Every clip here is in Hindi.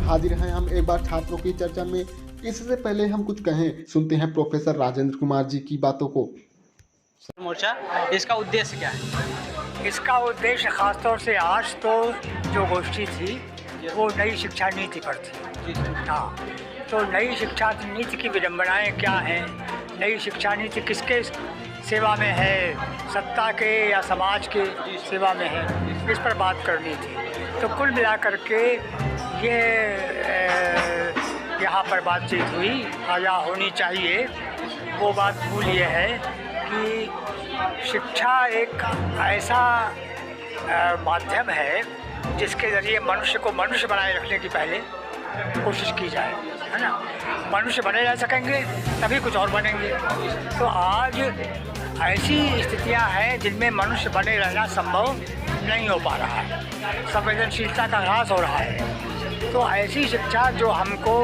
हाजिर हैं हम एक बार छात्रों की चर्चा में। इससे पहले हम कुछ कहें, सुनते हैं प्रोफेसर राजेंद्र कुमार जी की बातों को। मोर्चा, इसका उद्देश्य क्या है? इसका उद्देश्य खासतौर से आज तो जो गोष्ठी थी वो नई शिक्षा नीति पर थी। हाँ, तो नई शिक्षा नीति की विडंबनाएं क्या हैं, नई शिक्षा नीति किसके सेवा में है, सत्ता के या समाज के सेवा में है, इस पर बात करनी थी। तो कुल मिलाकर के ये यहाँ पर बातचीत हुई या होनी चाहिए। वो बात मूल ये है कि शिक्षा एक ऐसा माध्यम है जिसके ज़रिए मनुष्य को मनुष्य बनाए रखने की पहले कोशिश की जाए, है ना। मनुष्य बने रह सकेंगे तभी कुछ और बनेंगे। तो आज ऐसी स्थितियां हैं जिनमें मनुष्य बने रहना संभव नहीं हो पा रहा है, संवेदनशीलता का ह्रास हो रहा है। तो ऐसी शिक्षा जो हमको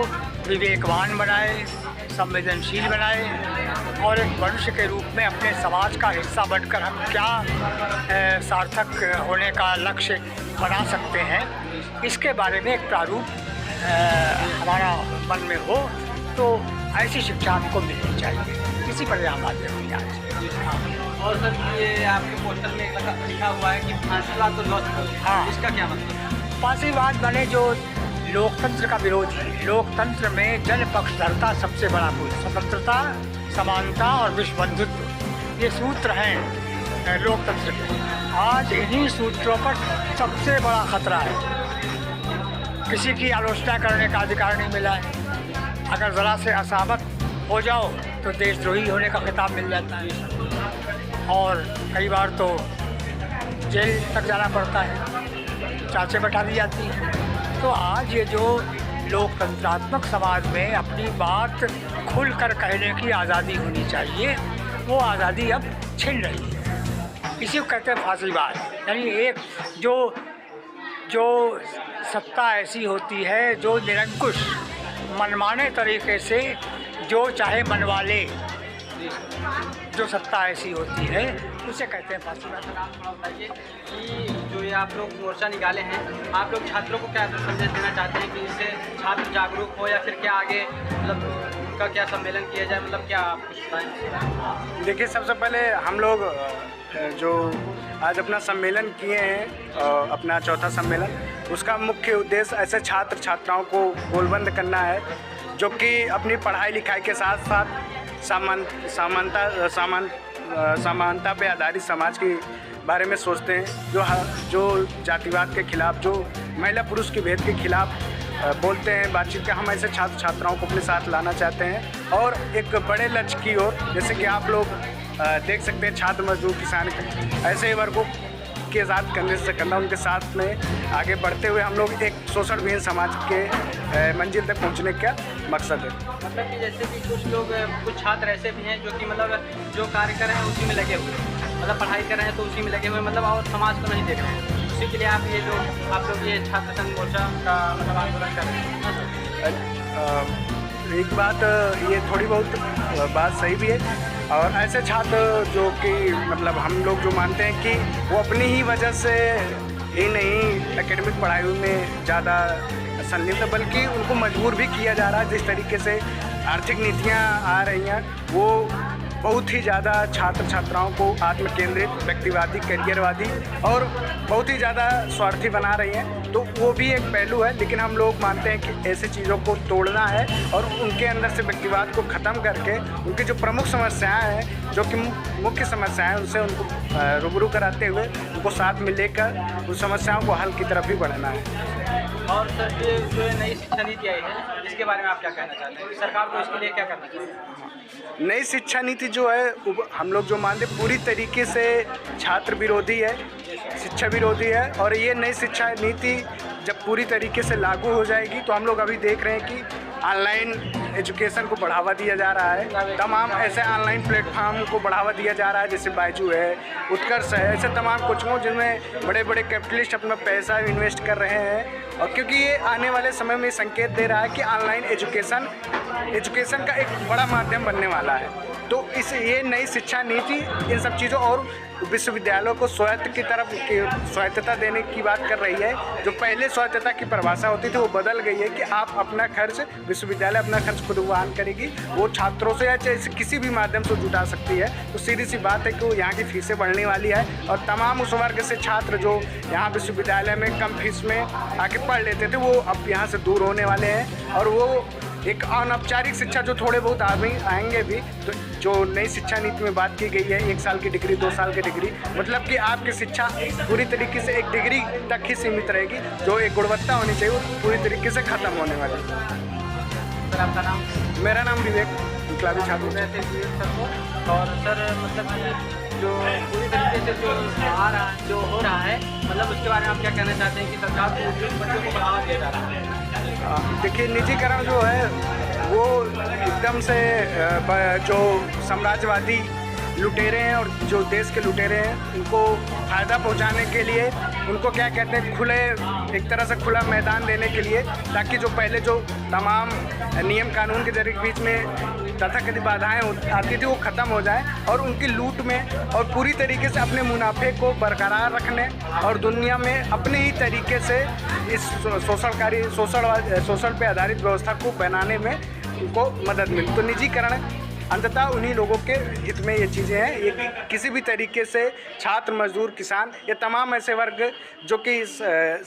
विवेकवान बनाए, संवेदनशील बनाए और एक मनुष्य के रूप में अपने समाज का हिस्सा बनकर हम क्या सार्थक होने का लक्ष्य बना सकते हैं, इसके बारे में एक प्रारूप हमारा मन में हो, तो ऐसी शिक्षा हमको मिलनी चाहिए। इसी पर यहाँ बातें हुई आज। और सर, ये आपके पोस्टर में लिखा हुआ है कि फांसीवाद तो लॉस करो। हाँ, इसका क्या मतलब? फांसीवाद बने जो लोकतंत्र का विरोधी। लोकतंत्र में जन पक्षधरता सबसे बड़ा मूल, स्वतंत्रता, समानता और विश्व बंधुत्व, ये सूत्र हैं लोकतंत्र के। आज इन्हीं सूत्रों पर सबसे बड़ा खतरा है। किसी की आलोचना करने का अधिकार नहीं मिला है। अगर ज़रा से असहमत हो जाओ तो देशद्रोही होने का खिताब मिल जाता है और कई बार तो जेल तक जाना पड़ता है, चाचे बैठा दी जाती है। तो आज ये जो लोकतंत्रात्मक समाज में अपनी बात खुलकर कहने की आज़ादी होनी चाहिए, वो आज़ादी अब छिन रही है। इसी को कहते हैं फांसीवाद। यानी एक जो सत्ता ऐसी होती है जो निरंकुश मनमाने तरीके से जो चाहे मनवा ले, जो सत्ता ऐसी होती है उसे कहते हैं फांसीवाद। थोड़ा बताइए कि जो ये आप लोग मोर्चा निकाले हैं, आप लोग छात्रों को क्या संदेश देना चाहते हैं कि इससे छात्र जागरूक हो, या फिर क्या आगे मतलब उनका क्या सम्मेलन किया जाए, मतलब क्या आप कुछ बताएं? देखिए, सबसे पहले हम लोग जो आज अपना सम्मेलन किए हैं, अपना चौथा सम्मेलन, उसका मुख्य उद्देश्य ऐसे छात्र छात्राओं को गोलबंद करना है जो कि अपनी पढ़ाई लिखाई के साथ साथ समानता पे आधारित समाज के बारे में सोचते हैं, जो जातिवाद के खिलाफ, जो महिला पुरुष के भेद के खिलाफ बोलते हैं, बातचीत का। हम ऐसे छात्र छात्राओं को अपने साथ लाना चाहते हैं और एक बड़े लक्ष्य की ओर, जैसे कि आप लोग देख सकते हैं, छात्र मजदूर किसान ऐसे ही वर्गों के साथ कंधे से कंधा उनके साथ में आगे बढ़ते हुए हम लोग एक शोषणविहीन समाज के मंजिल तक पहुंचने का मकसद है। मतलब कि जैसे कि कुछ छात्र ऐसे भी हैं जो कि मतलब जो कार्य कर रहे हैं उसी में लगे हुए हैं, मतलब पढ़ाई कर रहे हैं तो उसी में लगे हुए हैं, मतलब और समाज को नहीं देख रहे हैं। उसी के लिए आप लोग ये छात्र संघ मोर्चा का मतलब आंदोलन कर रहे हैं। एक बात, ये थोड़ी बहुत बात सही भी है। और ऐसे छात्र जो कि मतलब हम लोग जो मानते हैं कि वो अपनी ही वजह से ही नहीं एकेडमिक पढ़ाई में ज़्यादा संलिप्त, बल्कि उनको मजबूर भी किया जा रहा है। जिस तरीके से आर्थिक नीतियाँ आ रही हैं, वो बहुत ही ज़्यादा छात्र छात्राओं को आत्मकेंद्रित, व्यक्तिवादी, करियरवादी और बहुत ही ज़्यादा स्वार्थी बना रही हैं। तो वो भी एक पहलू है, लेकिन हम लोग मानते हैं कि ऐसी चीज़ों को तोड़ना है और उनके अंदर से व्यक्तिवाद को ख़त्म करके उनकी जो प्रमुख समस्याएं हैं, जो कि मुख्य समस्याएं, उनसे उनको रूबरू कराते हुए उनको साथ में लेकर उन समस्याओं को हल की तरफ भी बढ़ाना है। और सर, ये जो नई शिक्षा नीति आई है, इसके बारे में आप क्या कहना चाहते हैं? सरकार को इसके लिए क्या करना चाहिए? नई शिक्षा नीति जो है, हम लोग जो मानते पूरी तरीके से छात्र विरोधी है, शिक्षा विरोधी है। और ये नई शिक्षा नीति जब पूरी तरीके से लागू हो जाएगी तो हम लोग अभी देख रहे हैं कि ऑनलाइन एजुकेशन को बढ़ावा दिया जा रहा है। तमाम ऐसे ऑनलाइन प्लेटफॉर्म को बढ़ावा दिया जा रहा है, जैसे बायजू है, उत्कर्ष है, ऐसे तमाम कोचिंगों जिनमें बड़े बड़े कैपिटलिस्ट अपना पैसा इन्वेस्ट कर रहे हैं। और क्योंकि ये आने वाले समय में संकेत दे रहा है कि ऑनलाइन एजुकेशन का एक बड़ा माध्यम बनने वाला है। तो ये नई शिक्षा नीति इन सब चीज़ों और विश्वविद्यालयों को स्वायत्तता देने की बात कर रही है। जो पहले स्वायत्तता की परिभाषा होती थी वो बदल गई है कि आप अपना खर्च, विश्वविद्यालय अपना खर्च खुद वहन करेगी, वो छात्रों से या चाहे किसी भी माध्यम से जुटा सकती है। तो सीधी सी बात है कि वो यहाँ की फीसें बढ़ने वाली है और तमाम उस वर्ग से छात्र जो यहाँ विश्वविद्यालय में कम फीस में आके पढ़ लेते थे वो अब यहाँ से दूर होने वाले हैं। और वो एक अनौपचारिक शिक्षा जो थोड़े बहुत आदमी आएंगे भी, तो जो नई शिक्षा नीति में बात की गई है 1 साल की डिग्री, 2 साल की डिग्री, मतलब कि आपकी शिक्षा पूरी तरीके से एक डिग्री तक ही सीमित रहेगी। जो एक गुणवत्ता होनी चाहिए वो पूरी तरीके से ख़त्म होने वाली है। सर आपका नाम? मेरा नाम विवेक, इनकलाबी छात्र। और सर मतलब कि जो पूरी तरीके से जो हो रहा है, मतलब उसके बारे में आप क्या कहना चाहते हैं कि सरकार को उद्योग बच्चों को बढ़ावा दिया जा रहा है? देखिए, निजीकरण जो है वो एकदम से जो साम्राज्यवादी लुटेरे हैं और जो देश के लुटेरे हैं उनको फ़ायदा पहुंचाने के लिए उनको क्या कहते हैं खुले, एक तरह से खुला मैदान देने के लिए, ताकि जो पहले जो तमाम नियम कानून के जरिए बीच में तथाकथित बाधाएं आती थी वो ख़त्म हो जाए और उनकी लूट में और पूरी तरीके से अपने मुनाफे को बरकरार रखने और दुनिया में अपने ही तरीके से इस शोषण पे आधारित व्यवस्था को बनाने में उनको मदद मिली। तो निजीकरण अंततः उन्हीं लोगों के हित में ये चीज़ें हैं। ये किसी भी तरीके से छात्र, मजदूर, किसान, ये तमाम ऐसे वर्ग जो कि इस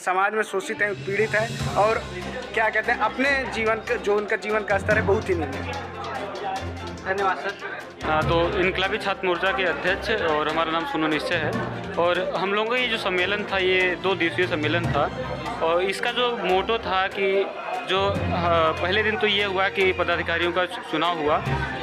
समाज में शोषित हैं, पीड़ित हैं और क्या कहते हैं अपने जीवन का जो उनका जीवन का स्तर है बहुत ही नीचे है। धन्यवाद सर। हाँ, तो इनकलाबी छात्र मोर्चा के अध्यक्ष और हमारा नाम सुनो निश्चय है। और हम लोगों का ये जो सम्मेलन था ये 2 दिवसीय सम्मेलन था और इसका जो मोटो था कि जो पहले दिन तो ये हुआ कि पदाधिकारियों का चुनाव हुआ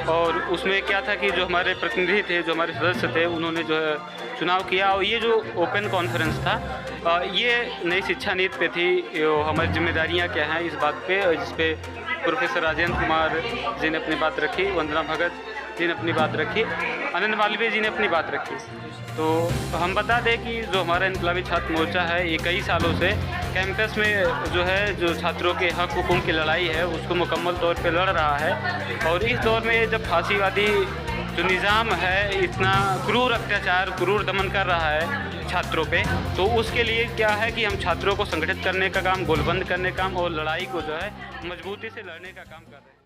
और उसमें क्या था कि जो हमारे प्रतिनिधि थे, जो हमारे सदस्य थे, उन्होंने जो है चुनाव किया और ये जो ओपन कॉन्फ्रेंस था ये नई शिक्षा नीति पे थी। हमारी जिम्मेदारियां क्या हैं इस बात पे, जिस पे प्रोफेसर राजेंद्र कुमार जी ने अपनी बात रखी, वंदना भगत जी ने अपनी बात रखी, आनंद मालवीय जी ने अपनी बात रखी। तो हम बता दें कि जो हमारा इनकलाबी छात्र मोर्चा है ये कई सालों से कैंपस में जो है जो छात्रों के हक हुकूक की लड़ाई है उसको मुकम्मल तौर पे लड़ रहा है। और इस दौर में जब फांसीवादी जो निज़ाम है इतना क्रूर अत्याचार, क्रूर दमन कर रहा है छात्रों पे, तो उसके लिए क्या है कि हम छात्रों को संगठित करने का काम, गोलबंद करने का काम और लड़ाई को जो है मजबूती से लड़ने का काम कर रहे हैं।